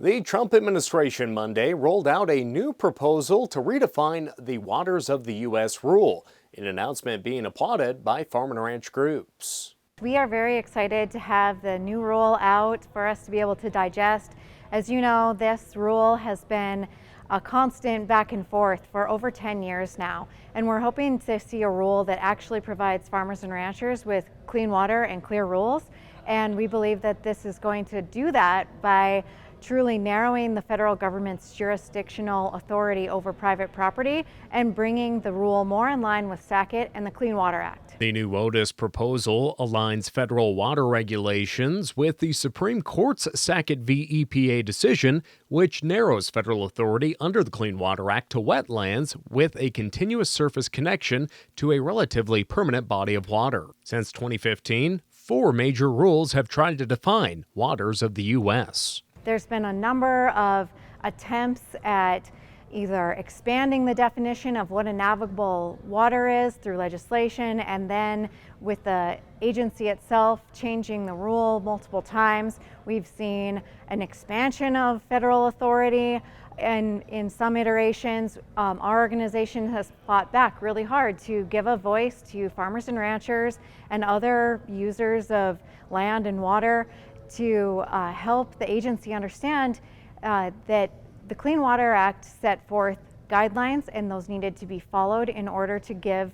The Trump administration Monday rolled out a new proposal to redefine the waters of the U.S. rule, an announcement being applauded by farm and ranch groups. We are very excited to have the new rule out for us to be able to digest. As you know, this rule has been a constant back and forth for over 10 years now, and we're hoping to see a rule that actually provides farmers and ranchers with clean water and clear rules. And we believe that this is going to do that by truly narrowing the federal government's jurisdictional authority over private property and bringing the rule more in line with Sackett and the Clean Water Act. The new WOTUS proposal aligns federal water regulations with the Supreme Court's Sackett v. EPA decision, which narrows federal authority under the Clean Water Act to wetlands with a continuous surface connection to a relatively permanent body of water. Since 2015, 4 major rules have tried to define waters of the U.S. There's been a number of attempts at either expanding the definition of what a navigable water is through legislation, and then with the agency itself changing the rule multiple times. We've seen an expansion of federal authority, and in some iterations, our organization has fought back really hard to give a voice to farmers and ranchers and other users of land and water to help the agency understand that the Clean Water Act set forth guidelines, and those needed to be followed in order to give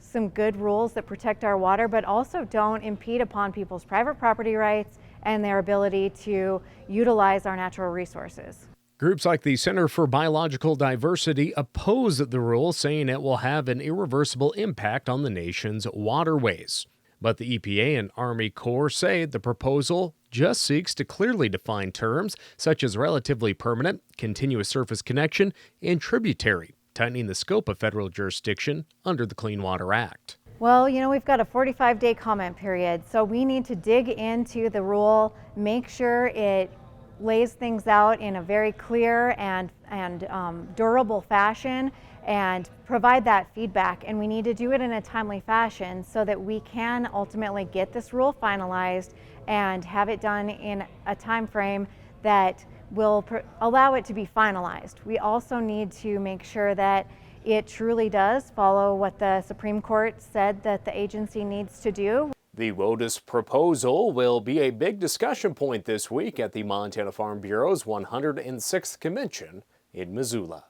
some good rules that protect our water, but also don't impede upon people's private property rights and their ability to utilize our natural resources. Groups like the Center for Biological Diversity oppose the rule, saying it will have an irreversible impact on the nation's waterways. But the EPA and Army Corps say the proposal just seeks to clearly define terms such as relatively permanent, continuous surface connection, and tributary, tightening the scope of federal jurisdiction under the Clean Water Act. Well, we've got a 45-day comment period, so we need to dig into the rule, make sure it lays things out in a very clear and durable fashion, and provide that feedback. And we need to do it in a timely fashion so that we can ultimately get this rule finalized and have it done in a time frame that will allow it to be finalized. We also need to make sure that it truly does follow what the Supreme Court said that the agency needs to do. The WOTUS proposal will be a big discussion point this week at the Montana Farm Bureau's 106th convention in Missoula.